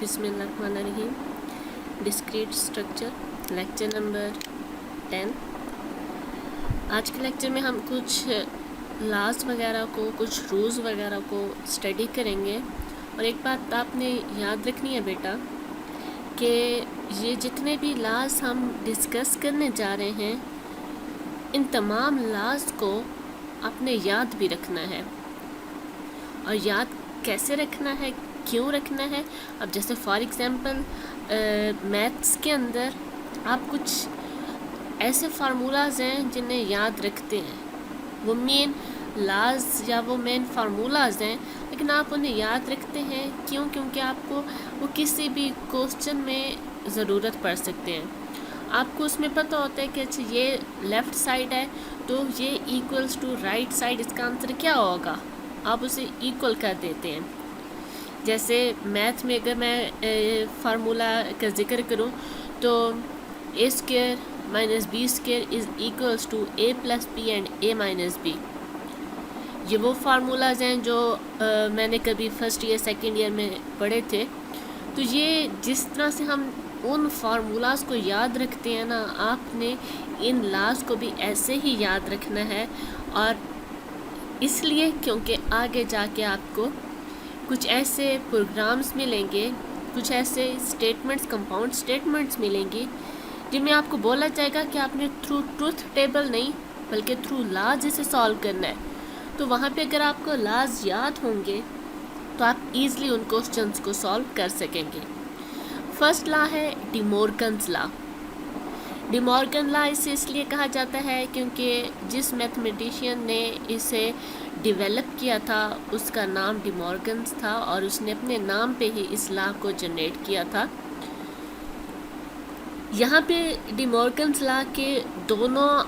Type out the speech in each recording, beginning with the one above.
बिस्मिल्लाहिर्रहमानिर्रहीम। Discrete structure lecture number 10। आज के लेक्चर में हम कुछ लॉज वगैरह को, कुछ रूल्स वगैरह को स्टडी करेंगे। और एक बात आपने याद रखनी है बेटा कि ये जितने भी लॉज हम डिस्कस करने जा रहे हैं, इन तमाम लॉज को आपने याद भी रखना है। और याद कैसे रखना है, क्यों रखना है? अब जैसे फॉर एग्ज़ाम्पल मैथ्स के अंदर आप कुछ ऐसे फार्मूलाज हैं जिन्हें याद रखते हैं, वो मेन लॉज या वो मेन फार्मूलाज हैं, लेकिन आप उन्हें याद रखते हैं क्यों? क्योंकि आपको वो किसी भी क्वेश्चन में ज़रूरत पड़ सकते हैं। आपको उसमें पता होता है कि अच्छा ये लेफ़्ट साइड है तो ये इक्वल्स टू राइट साइड, इसका आंसर क्या होगा, आप उसे इक्वल कर देते हैं। जैसे मैथ में अगर मैं फार्मूला का जिक्र करूं तो a square minus b square is equals to a plus b and a minus b. ये वो फार्मूलाज हैं जो मैंने कभी फर्स्ट ईयर सेकंड ईयर में पढ़े थे। तो ये जिस तरह से हम उन फार्मूलाज को याद रखते हैं ना, आपने इन लॉज को भी ऐसे ही याद रखना है। और इसलिए क्योंकि आगे जाके आपको कुछ ऐसे प्रोग्राम्स मिलेंगे, कुछ ऐसे स्टेटमेंट्स, कंपाउंड स्टेटमेंट्स मिलेंगी जिनमें आपको बोला जाएगा कि आपने थ्रू ट्रूथ टेबल नहीं बल्कि थ्रू लॉज इसे सॉल्व करना है। तो वहाँ पे अगर आपको लॉज याद होंगे तो आप इजीली उन क्वेश्चंस को सॉल्व कर सकेंगे। फर्स्ट लॉ है D Morgan's law. De Morgan law इसे इसलिए कहा जाता है क्योंकि जिस मैथमेटिशियन ने इसे डेवलप किया था उसका नाम डी मॉर्गन्स था और उसने अपने नाम पे ही इस लॉ को जनरेट किया था। यहाँ पे डी मॉर्गन्स लॉ के दोनों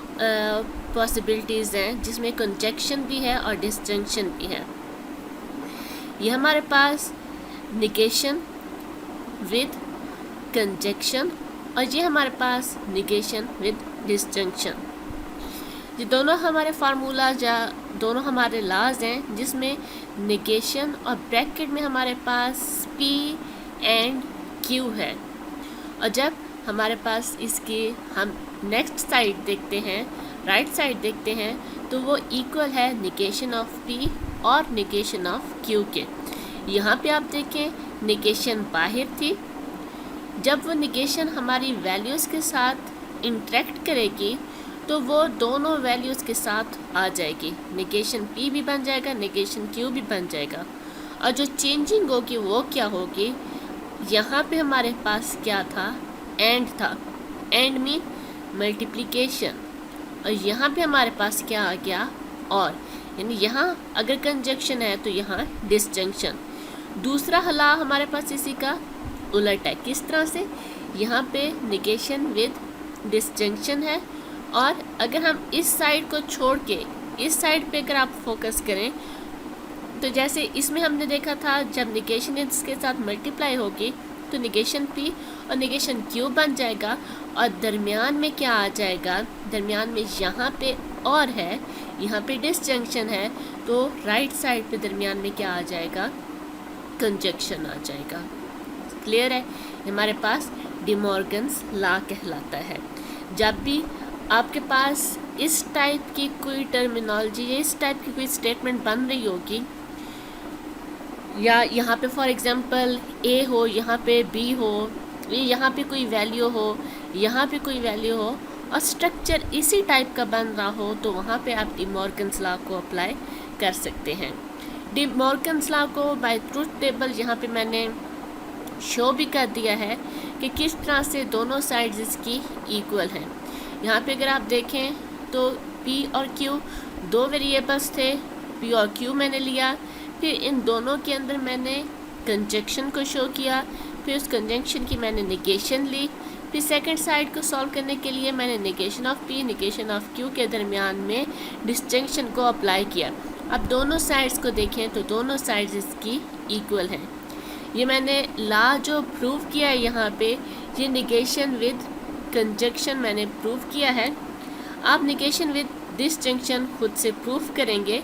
पॉसिबिलिटीज़ हैं, जिसमें कंजक्शन भी है और डिसजंक्शन भी है। ये हमारे पास निगेशन विद कंजक्शन और ये हमारे पास निगेशन विद डिसजंक्शन। ये दोनों हमारे फार्मूलाज या दोनों हमारे लॉज हैं जिसमें निगेशन और ब्रैकेट में हमारे पास P एंड Q है। और जब हमारे पास इसके हम नेक्स्ट साइड देखते हैं, राइट साइड देखते हैं, तो वो इक्वल है निगेशन ऑफ P और निगेशन ऑफ Q के। यहाँ पे आप देखें निगेशन बाहर थी, जब वो निगेशन हमारी वैल्यूज़ के साथ इंटरेक्ट करेगी तो वो दोनों वैल्यूज़ के साथ आ जाएगी। निगेशन P भी बन जाएगा, निगेशन Q भी बन जाएगा। और जो चेंजिंग होगी वो क्या होगी, यहाँ पे हमारे पास क्या था, एंड था। And mean multiplication. और यहाँ पे हमारे पास क्या आ गया, और। यानी यहाँ अगर कंजक्शन है तो यहाँ डिसजंक्शन। दूसरा हला हमारे पास इसी का उलट है। किस तरह से, यहाँ पे निगेशन विद डिसजंक्शन है, और अगर हम इस साइड को छोड़ के इस साइड पे अगर आप फोकस करें तो जैसे इसमें हमने देखा था जब निगेशन इसके साथ मल्टीप्लाई होगी तो निगेशन P और निगेशन Q बन जाएगा, और दरमियान में क्या आ जाएगा, दरमियान में यहाँ पे और है, यहाँ पे डिसजंक्शन है, तो राइट साइड पे दरमियान में क्या आ जाएगा, कंजक्शन आ जाएगा। क्लियर है? हमारे पास डी मॉर्गन्स लॉ कहलाता है। जब भी आपके पास इस टाइप की कोई टर्मिनोलॉजी या इस टाइप की कोई स्टेटमेंट बन रही होगी, या यहाँ पे फॉर एग्जांपल A हो, यहाँ पे B हो, यहाँ पे कोई वैल्यू हो, यहाँ पे कोई वैल्यू हो, और स्ट्रक्चर इसी टाइप का बन रहा हो, तो वहाँ पे आप डी मॉर्गन्स लॉ को अप्लाई कर सकते हैं। डी मॉर्गन्स लॉ को बाय ट्रूथ टेबल यहाँ पे मैंने शो भी कर दिया है कि किस तरह से दोनों साइड्स इसकी इक्वल हैं। यहाँ पे अगर आप देखें तो P और Q दो वेरिएबल्स थे, P और Q मैंने लिया, फिर इन दोनों के अंदर मैंने कंजक्शन को शो किया, फिर उस कंजक्शन की मैंने निगेशन ली, फिर सेकंड साइड को सॉल्व करने के लिए मैंने negation of P negation of Q के दरमियान में डिसजंक्शन को अप्लाई किया। अब दोनों साइड्स को देखें तो दोनों साइड्स इसकी इक्वल हैं। ये मैंने लॉ जो प्रूव किया है यहाँ पे, ये निगेशन विद कंजक्शन मैंने प्रूव किया है। आप निगेशन विद डिसजंक्शन खुद से प्रूव करेंगे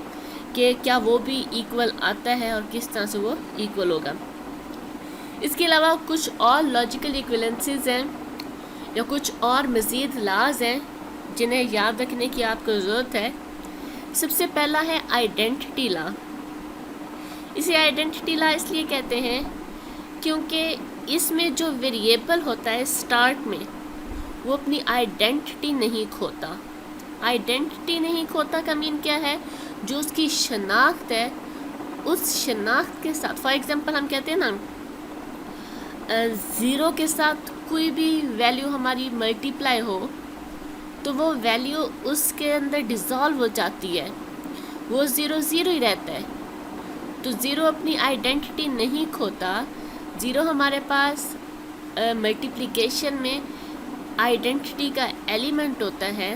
कि क्या वो भी इक्वल आता है और किस तरह से वो इक्वल होगा। इसके अलावा कुछ और लॉजिकल इक्विवेलेंसेस हैं या कुछ और मज़ीद लाज हैं जिन्हें याद रखने की आपको ज़रूरत है। सबसे पहला है आइडेंटिटी लॉ। इसे आइडेंटिटी लॉ इसलिए कहते हैं क्योंकि इसमें जो वेरिएबल होता है स्टार्ट में वो अपनी आइडेंटिटी नहीं खोता। आइडेंटिटी नहीं खोता का मीन क्या है, जो उसकी शनाख्त है उस शनाख्त के साथ, फॉर एग्जांपल हम कहते हैं ना 0 के साथ कोई भी वैल्यू हमारी मल्टीप्लाई हो तो वो वैल्यू उसके अंदर डिज़ोल्व हो जाती है, वो 0 0 ही रहता है। तो 0 अपनी आइडेंटिटी नहीं खोता। 0 हमारे पास मल्टीप्लिकेशन में आइडेंटिटी का एलिमेंट होता है।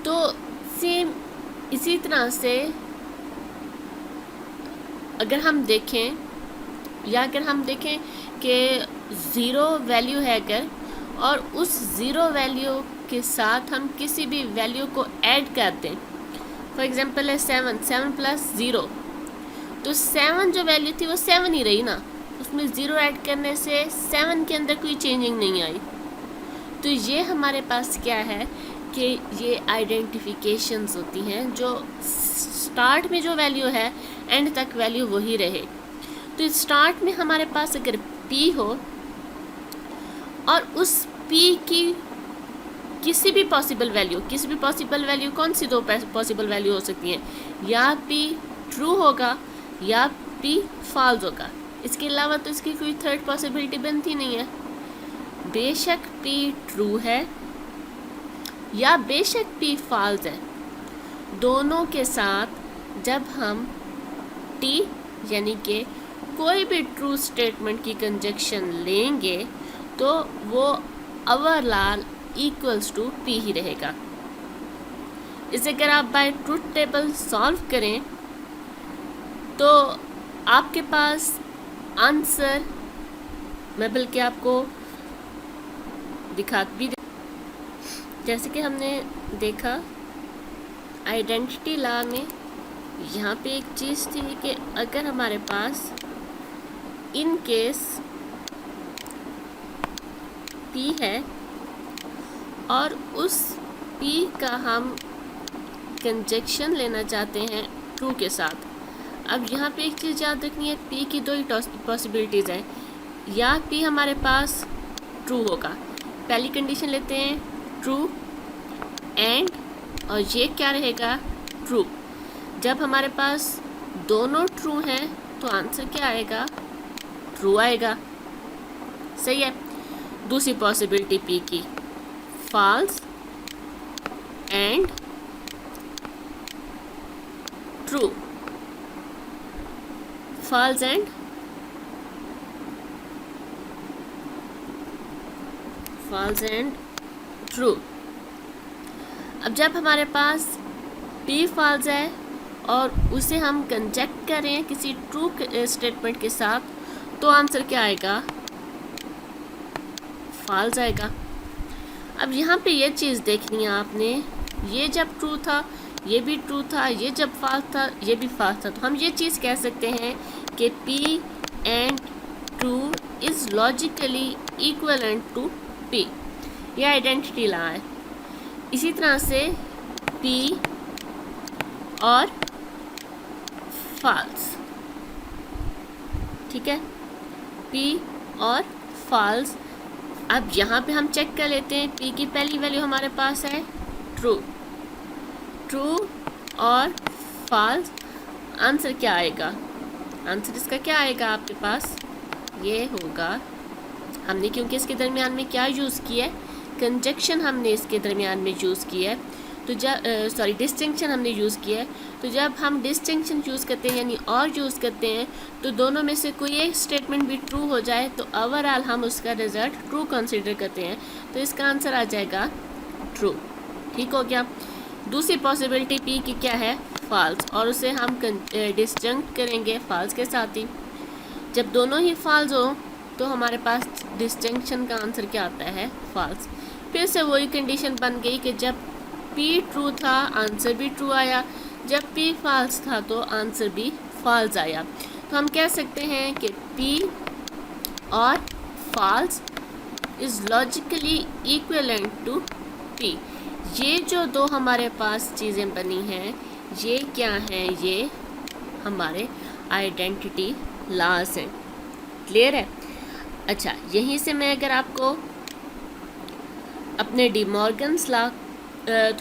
तो सेम इसी तरह से अगर हम देखें कि 0 वैल्यू है अगर, और उस 0 वैल्यू के साथ हम किसी भी वैल्यू को ऐड कर दें, फॉर एग्जांपल है 7 प्लस 0, तो 7 जो वैल्यू थी वो 7 ही रही ना, उसमें 0 ऐड करने से 7 के अंदर कोई चेंजिंग नहीं आई। तो ये हमारे पास क्या है कि ये आइडेंटिफिकेशंस होती हैं, जो स्टार्ट में जो वैल्यू है एंड तक वैल्यू वही रहे। तो स्टार्ट में हमारे पास अगर p हो और उस p की किसी भी पॉसिबल वैल्यू, कौन सी 2 पॉसिबल वैल्यू हो सकती हैं, या p ट्रू होगा या p फॉल्स होगा। इसके अलावा तो इसकी कोई थर्ड पॉसिबिलिटी बनती नहीं है। बेशक p ट्रू है या बेशक p फॉल्स है, दोनों के साथ जब हम t यानी कि कोई भी ट्रू स्टेटमेंट की कंजक्शन लेंगे तो वो ओवरऑल इक्वल्स टू p ही रहेगा। इसे अगर आप बाय ट्रूथ टेबल सॉल्व करें तो आपके पास आंसर, मैं बल्कि आपको दिखा भी जैसे कि हमने देखा आइडेंटिटी लॉ में यहाँ पे एक चीज़ थी कि अगर हमारे पास इन केस p है और उस p का हम कंजक्शन लेना चाहते हैं ट्रू के साथ। अब यहाँ पे एक चीज़ याद रखनी है, p की 2 ही पॉसिबिलिटीज़ हैं, या p हमारे पास ट्रू होगा। पहली कंडीशन लेते हैं ट्रू एंड, और ये क्या रहेगा ट्रू। जब हमारे पास दोनों ट्रू हैं तो आंसर क्या आएगा, ट्रू आएगा। सही है। दूसरी पॉसिबिलिटी p की false and true, false and true. अब जब हमारे पास p फॉल्स है और उसे हम कंजक्ट कर रहे हैं किसी ट्रू स्टेटमेंट के साथ, तो आंसर क्या आएगा, फॉल्स आएगा। अब यहाँ पे ये चीज़ देखनी है आपने, ये जब ट्रू था ये भी ट्रू था, ये जब फॉल्स था ये भी फॉल्स था, तो हम ये चीज़ कह सकते हैं कि p and true is logically equivalent to p। ये आइडेंटिटी लॉ है। इसी तरह से p और फॉल्स, ठीक है, p और फॉल्स। अब यहाँ पे हम चेक कर लेते हैं, p की पहली वैल्यू हमारे पास है ट्रू और फॉल्स। आंसर क्या आएगा, आंसर इसका क्या आएगा आपके पास, ये होगा, हमने क्योंकि इसके दरमियान में क्या यूज़ किया है, कंजक्शन हमने इसके दरमियान में यूज़ किया है, तो जब डिस्टिंक्शन हमने यूज़ किया है, तो जब हम डिस्टिंक्शन यूज़ करते हैं यानी और यूज़ करते हैं, तो दोनों में से कोई एक स्टेटमेंट भी ट्रू हो जाए तो ओवरऑल हम उसका रिजल्ट ट्रू कंसीडर करते हैं, तो इसका आंसर आ जाएगा ट्रू। ठीक हो गया। दूसरी पॉसिबिलिटी p की क्या है, फॉल्स, और उसे हम डिस्जंक्ट करेंगे फॉल्स के साथ ही। जब दोनों ही फॉल्स हो तो हमारे पास डिस्टिंक्शन का आंसर क्या आता है, फॉल्स। फिर से वही कंडीशन बन गई कि जब p ट्रू था आंसर भी ट्रू आया, जब p फॉल्स था तो आंसर भी फॉल्स आया। तो हम कह सकते हैं कि P और false is logically equivalent to P। ये जो दो हमारे पास चीज़ें बनी हैं, ये क्या हैं? ये हमारे आइडेंटिटी लॉज हैं। क्लियर है? अच्छा, यहीं से मैं अगर आपको अपने डी मॉर्गन्स लॉ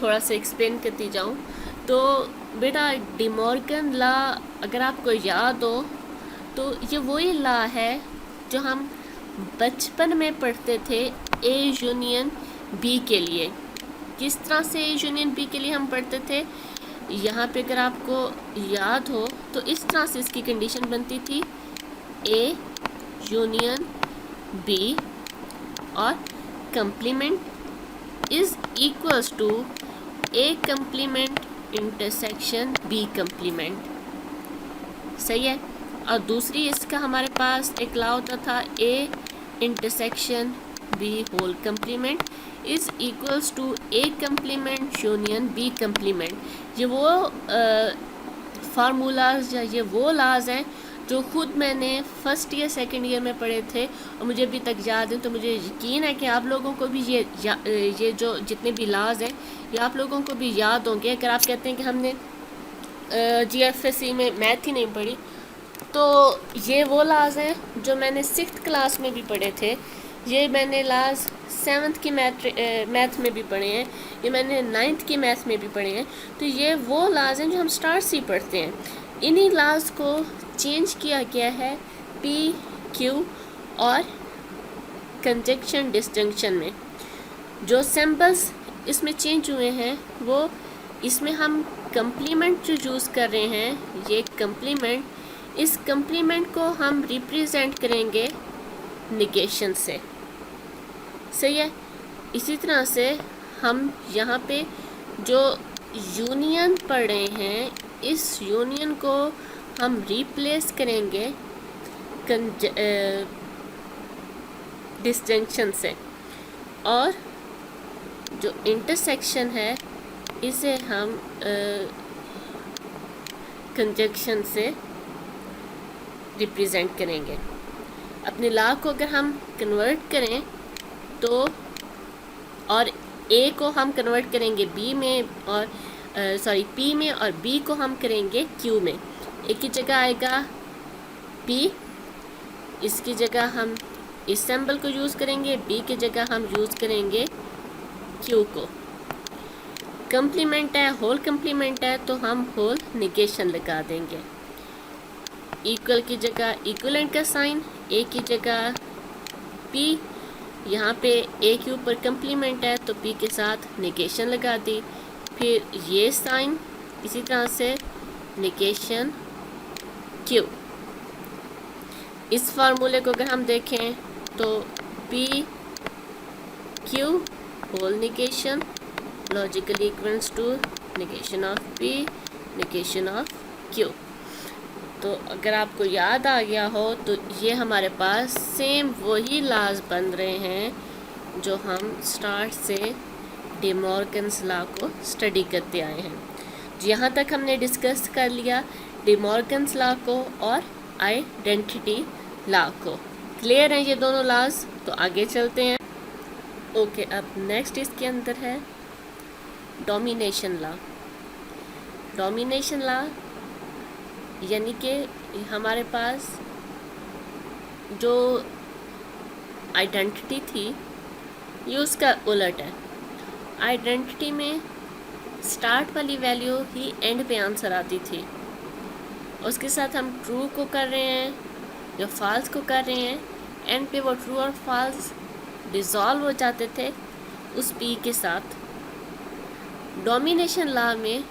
थोड़ा सा एक्सप्लेन करती जाऊँ, तो बेटा डी मॉर्गन लॉ अगर आपको याद हो तो ये वही लॉ है जो हम बचपन में पढ़ते थे ए यूनियन बी के लिए। किस तरह से ए यूनियन बी के लिए हम पढ़ते थे? यहाँ पे अगर आपको याद हो तो इस तरह से इसकी कंडीशन बनती थी, ए यूनियन बी और complement is equals to A complement intersection B complement. सही है? और दूसरी इसका हमारे पास एक लॉ होता था, A intersection B whole complement is equals to A complement union B complement. ये वो फार्मूलाज या ये वो लॉज हैं जो खुद मैंने फर्स्ट ईयर सेकंड ईयर में पढ़े थे और मुझे अभी तक याद है। तो मुझे यकीन है कि आप लोगों को भी ये जो जितने भी लॉज हैं ये आप लोगों को भी याद होंगे। अगर आप कहते हैं कि हमने GFSE में मैथ ही नहीं पढ़ी, तो ये वो लॉज हैं जो मैंने 6th क्लास में भी पढ़े थे, ये मैंने लॉज 7th की मैथ में भी पढ़े हैं, ये मैंने 9th की मैथ में भी पढ़े हैं। तो ये वो लॉज हैं जो हम स्टार्ट से ही पढ़ते हैं। इन्हीं लॉज को चेंज किया गया है P, Q और कंजंक्शन डिस्जंक्शन में। जो सिंबल्स इसमें चेंज हुए हैं वो इसमें हम कंप्लीमेंट जो यूज़ कर रहे हैं, ये कंप्लीमेंट, इस कंप्लीमेंट को हम रिप्रेजेंट करेंगे निगेशन से। सही है? इसी तरह से हम यहाँ पे जो यूनियन पढ़ रहे हैं, इस यूनियन को हम रिप्लेस करेंगे डिस्जंक्शन से, और जो इंटरसेक्शन है इसे हम कंजंक्शन से रिप्रेजेंट करेंगे। अपने लॉ को अगर हम कन्वर्ट करें तो, और ए को हम कन्वर्ट करेंगे बी में, और पी में, और बी को हम करेंगे क्यू में। ए की जगह आएगा पी, इसकी जगह हम इस सिंबल को यूज़ करेंगे, बी की जगह हम यूज़ करेंगे क्यू को। कंप्लीमेंट है, होल कंप्लीमेंट है, तो हम होल निगेशन लगा देंगे। इक्वल की जगह इक्वलेंट का साइन, ए की जगह पी, यहाँ पे ए के ऊपर कंप्लीमेंट है तो पी के साथ निगेशन लगा दी। फिर ये साइन, इसी तरह से निगेशन क्यू। इस फार्मूले को अगर हम देखें तो P Q whole negation logically equals to negation of P negation of Q. तो अगर आपको याद आ गया हो तो ये हमारे पास सेम वही लॉज बन रहे हैं जो हम स्टार्ट से डी मॉर्गन्स लॉ को स्टडी करते आए हैं। यहाँ तक हमने डिस्कस कर लिया डी मॉर्गन्स लॉ को और आइडेंटिटी लॉ को। क्लियर है ये दोनों लॉज? तो आगे चलते हैं। ओके, अब नेक्स्ट इसके अंदर है डोमिनेशन लॉ। डोमिनेशन लॉ यानी कि हमारे पास जो आइडेंटिटी थी ये उसका उलट है। आइडेंटिटी में स्टार्ट वाली वैल्यू ही एंड पे आंसर आती थी, उसके साथ हम ट्रू को कर रहे हैं या फॉल्स को कर रहे हैं, एंड पे वो ट्रू और फॉल्स डिज़ोल्व हो जाते थे उस पी के साथ। डोमिनेशन लॉ में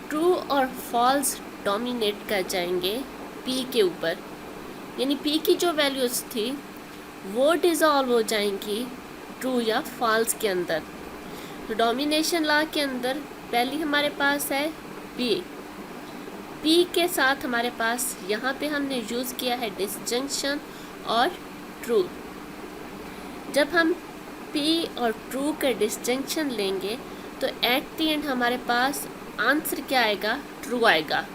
ट्रू और फॉल्स डोमिनेट कर जाएंगे पी के ऊपर, यानी पी की जो वैल्यूज़ थी वो डिज़ोल्व हो जाएंगी ट्रू या फॉल्स के अंदर। तो डोमिनेशन लॉ के अंदर पहली हमारे पास है पी के साथ हमारे पास यहाँ पे हमने यूज़ किया है डिसजंक्शन और ट्रू। जब हम पी और ट्रू का डिसजंक्शन लेंगे तो एट द एंड हमारे पास आंसर क्या आएगा? ट्रू आएगा।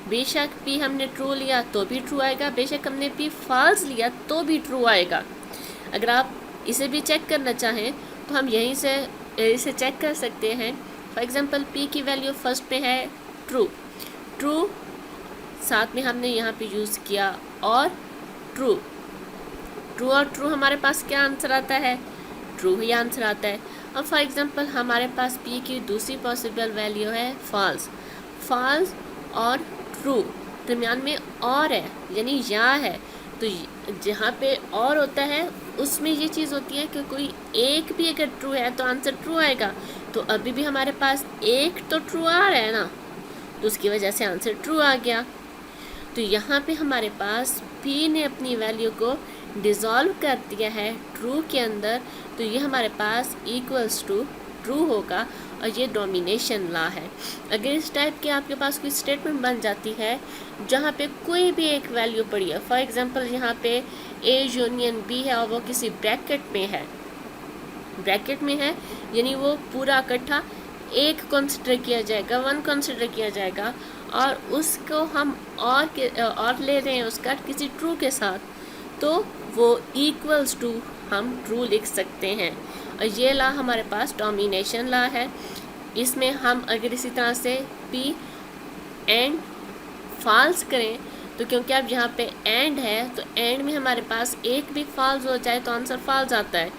बेशक p हमने ट्रू लिया तो भी ट्रू आएगा, बेशक हमने p फॉल्स लिया तो भी ट्रू आएगा। अगर आप इसे भी चेक करना चाहें तो हम यहीं से इसे चेक कर सकते हैं। फॉर एग्जांपल p की वैल्यू फर्स्ट पे है ट्रू, ट्रू साथ में हमने यहाँ पे यूज़ किया और ट्रू, ट्रू और ट्रू हमारे पास क्या आंसर आता है, ट्रू ही आंसर आता है। अब फॉर एग्जांपल हमारे पास p की दूसरी पॉसिबल वैल्यू है फॉल्स, फॉल्स और ट्रू दरमियान में और है यानी या है, तो जहाँ पे और होता है उसमें ये चीज़ होती है कि कोई एक भी अगर ट्रू है तो आंसर ट्रू आएगा। तो अभी भी हमारे पास एक तो ट्रू आ रहा है ना, तो उसकी वजह से आंसर ट्रू आ गया। तो यहाँ पे हमारे पास p ने अपनी वैल्यू को डिज़ोल्व कर दिया है ट्रू के अंदर, तो ये हमारे पास इक्वल्स टू ट्रू होगा और ये डोमिनेशन लॉ है। अगर इस टाइप के आपके पास कोई स्टेटमेंट बन जाती है जहाँ पे कोई भी एक वैल्यू पड़ी है, फॉर एग्जांपल यहाँ पे a यूनियन b है और वो किसी ब्रैकेट में है, ब्रैकेट में है यानी वो पूरा इकट्ठा एक कंसिडर किया जाएगा, वन कंसिडर किया जाएगा और उसको हम और ले रहे हैं उसका किसी ट्रू के साथ, तो वो इक्वल्स टू हम ट्रू लिख सकते हैं। और ये लॉ हमारे पास डोमिनेशन लॉ है। इसमें हम अगर इसी तरह से p एंड फॉल्स करें तो क्योंकि अब यहाँ पे एंड है तो एंड में हमारे पास एक भी फॉल्स हो जाए तो आंसर फॉल्स आता है।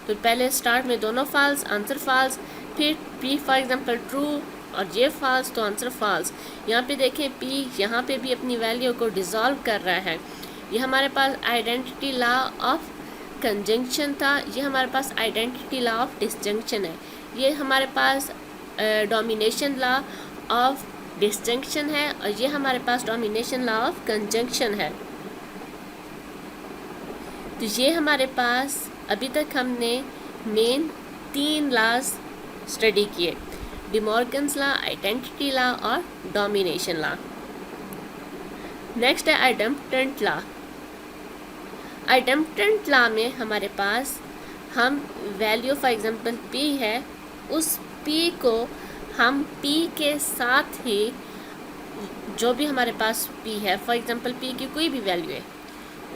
तो पहले स्टार्ट में दोनों फॉल्स, आंसर फॉल्स, फिर p फॉर एग्जांपल ट्रू और ये फॉल्स तो आंसर फॉल्स। यहाँ पे देखें p यहाँ पे भी अपनी वैल्यू को डिज़ोल्व कर रहा है। ये हमारे पास आइडेंटिटी लॉ ऑफ कंजंक्शन था, ये हमारे पास आइडेंटिटी लॉ ऑफ डिसजंक्शन है। ये हमारे पास डोमिनेशन लॉ ऑफ डिसजंक्शन है और ये हमारे पास डोमिनेशन लॉ ऑफ कंजंक्शन है। तो ये हमारे पास अभी तक हमने मेन 3 लॉज स्टडी किए, डिमॉर्गन्स लॉ, आइडेंटिटी लॉ और डोमिनेशन लॉ। नेक्स्ट है आइडेम्पटेंट लॉ। आइडेम्पटेंट लॉ में हमारे पास हम वैल्यू फॉर एग्जांपल p है, उस p को हम p के साथ ही जो भी हमारे पास p है, फॉर एग्जांपल p की कोई भी वैल्यू है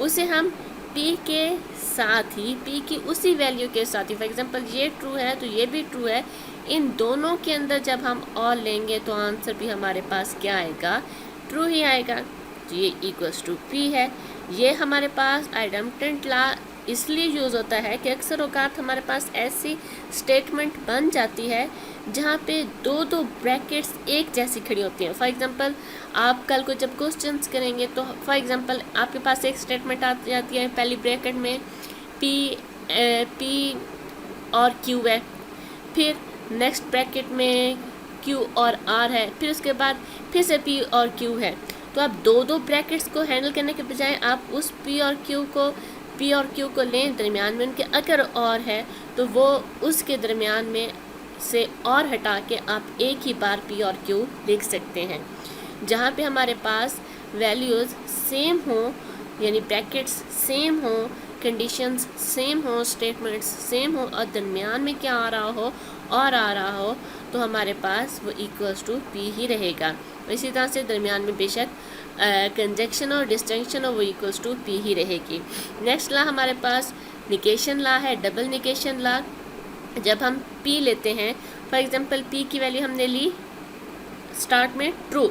उसे हम p के साथ ही p की उसी वैल्यू के साथ ही, फॉर एग्जांपल ये ट्रू है तो ये भी ट्रू है, इन दोनों के अंदर जब हम और लेंगे तो आंसर भी हमारे पास क्या आएगा, ट्रू ही आएगा। तो ये इक्वल्स टू p है। ये हमारे पास आइडेम्पटेंट लॉ इसलिए यूज़ होता है कि अक्सर औकात हमारे पास ऐसी स्टेटमेंट बन जाती है जहाँ पे दो ब्रैकेट्स एक जैसी खड़ी होती हैं। फॉर एग्जांपल आप कल को जब क्वेश्चंस करेंगे तो फॉर एग्जांपल आपके पास एक स्टेटमेंट आ जाती है, पहली ब्रैकेट में p और q है, फिर नेक्स्ट ब्रैकेट में q और r है, फिर उसके बाद फिर से p और q है। तो आप दो ब्रैकेट्स को हैंडल करने के बजाय आप उस p और q को लें, दरमियान में उनके अगर और है तो वो उसके दरमियान में से और हटा के आप एक ही बार p और q लिख सकते हैं। जहाँ पे हमारे पास वैल्यूज़ सेम हो यानी ब्रैकेट्स सेम हो, कंडीशंस सेम हो, स्टेटमेंट्स सेम हो और दरमियान में क्या आ रहा हो और आ रहा हो, तो हमारे पास वो इक्वल्स टू p ही रहेगा। इसी तरह से दरमियान में बेशक कंजंक्शन और डिस्जंक्शन हो वो इक्वल्स टू p ही रहेगी। नेक्स्ट लॉ हमारे पास निकेशन लॉ है, डबल निकेशन लॉ। जब हम p लेते हैं, फॉर एग्जांपल p की वैल्यू हमने ली स्टार्ट में ट्रू,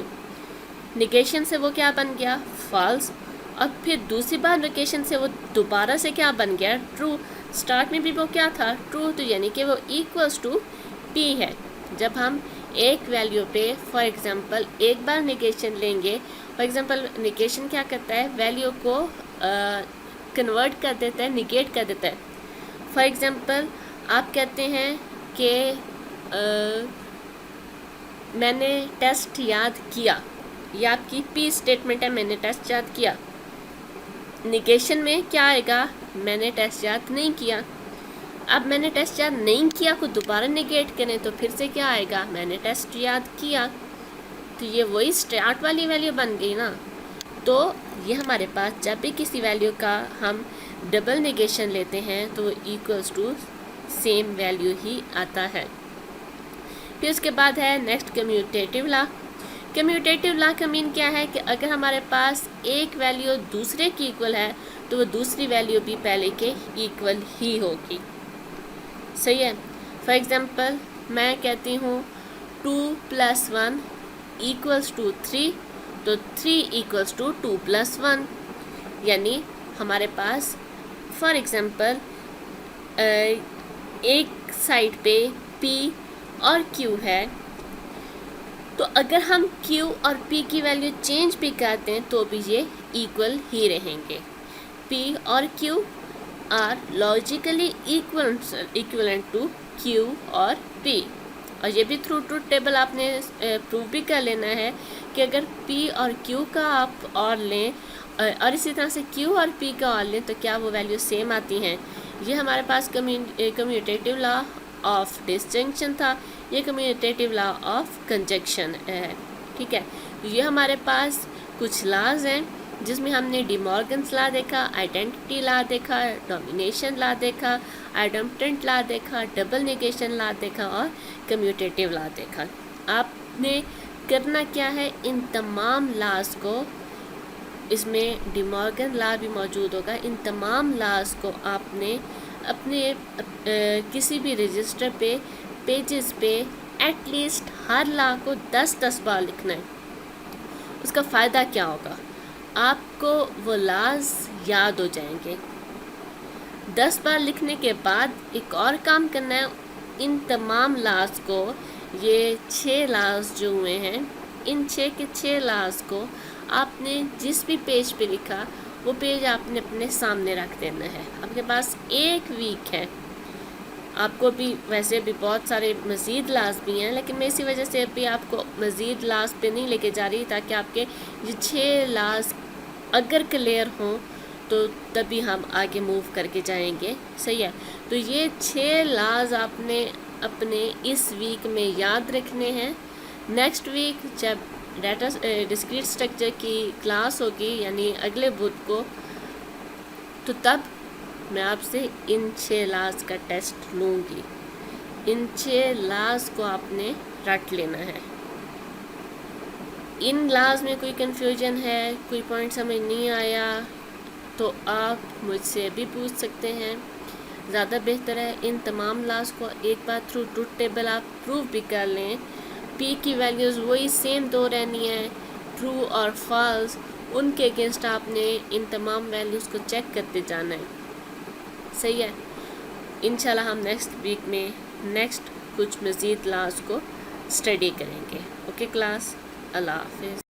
निकेशन से वो क्या बन गया, फॉल्स, और फिर दूसरी बार निकेशन से वो दोबारा से क्या बन गया, ट्रू। स्टार्ट में भी वो क्या था, ट्रू, तो यानी कि वो इक्वल्स टू p है। जब हम एक वैल्यू पे फॉर एग्जांपल एक बार निकेशन लेंगे, फॉर एग्जांपल निकेशन क्या करता है, वैल्यू को कन्वर्ट कर देता है, निगेट कर देता है। फॉर एग्जांपल आप कहते हैं कि मैंने टेस्ट याद किया, ये आपकी p स्टेटमेंट है, मैंने टेस्ट याद किया। निगेशन में क्या आएगा, मैंने टेस्ट याद नहीं किया। अब मैंने टेस्ट याद नहीं किया को दोबारा निगेट करें तो फिर से क्या आएगा, मैंने टेस्ट याद किया। तो ये वही स्टार्ट वाली वैल्यू बन गई ना। तो ये हमारे पास जब भी किसी वैल्यू का हम डबल निगेशन लेते हैं तो वो इक्वल्स टू सेम वैल्यू ही आता है। फिर उसके बाद है next commutative law. Commutative law का मीन क्या है कि अगर हमारे पास एक वैल्यू दूसरे की इक्वल है तो वो दूसरी वैल्यू भी पहले के इक्वल ही होगी। सही है। फॉर एग्जांपल मैं कहती हूँ 2 + 1 = 3, तो 3 = 2 + 1, यानी हमारे पास फॉर एग्जांपल एक साइड पे P और Q है, तो अगर हम Q और P की वैल्यू चेंज भी करते हैं तो भी ये इक्वल ही रहेंगे। P और Q are logically equivalent to Q और P। और ये भी थ्रू ट्रूथ टेबल आपने प्रूव भी कर लेना है कि अगर P और Q का आप और लें और इसी तरह से Q और P का और लें तो क्या वो वैल्यू सेम आती हैं। ये हमारे पास कम्यूटेटिव लॉ ऑफ डिस्जंक्शन था, ये कम्यूटेटिव लॉ ऑफ कंजक्शन है। ठीक है, ये हमारे पास कुछ लॉज हैं जिसमें हमने डी मॉर्गन्स लॉ देखा, आइडेंटिटी लॉ देखा, डोमिनेशन लॉ देखा, आइडेम्पटेंट लॉ देखा, डबल नेगेशन लॉ देखा और कम्यूटेटिव लॉ देखा। आपने करना क्या है, इन तमाम लॉज को, इसमें डी मॉर्गन लॉ भी मौजूद होगा, इन तमाम लॉज को आपने अपने किसी भी रजिस्टर पे पेजेस पे एटलीस्ट हर लॉ को 10-10 बार लिखना है। उसका फ़ायदा क्या होगा, आपको वो लॉज याद हो जाएंगे। 10 बार लिखने के बाद एक और काम करना है, इन तमाम लॉज को, ये 6 लॉज जो हुए हैं, इन 6 के 6 लॉज को आपने जिस भी पेज पे लिखा वो पेज आपने अपने सामने रख देना है। आपके पास 1 वीक है, आपको भी वैसे भी बहुत सारे मज़ीद लाज भी हैं, लेकिन मैं इसी वजह से अभी आपको मज़ीद लाज पे नहीं लेके जा रही ताकि आपके ये 6 लाज अगर क्लियर हों तो तभी हम आगे मूव करके जाएंगे। सही है, तो ये 6 लाज आपने अपने इस वीक में याद रखने हैं। नेक्स्ट वीक जब डाटा डिस्क्रीट स्ट्रक्चर की क्लास होगी यानी अगले बुध को, तो तब मैं आपसे इन 6 लॉज का टेस्ट लूँगी। इन 6 लॉज को आपने रट लेना है। इन लॉज में कोई कन्फ्यूजन है, कोई पॉइंट समझ नहीं आया तो आप मुझसे भी पूछ सकते हैं। ज़्यादा बेहतर है इन तमाम लॉज को एक बार थ्रू ट्रूथ टेबल आप प्रूव भी कर लें। P की वैल्यूज़ वही सेम 2 रहनी है, ट्रू और फॉल्स, उनके अगेंस्ट आपने इन तमाम वैल्यूज़ को चेक करते जाना है। सही है, इंशाल्लाह हम नेक्स्ट वीक में नेक्स्ट कुछ मज़ीद लॉज को स्टडी करेंगे। ओके क्लास, अल्लाह हाफिज़।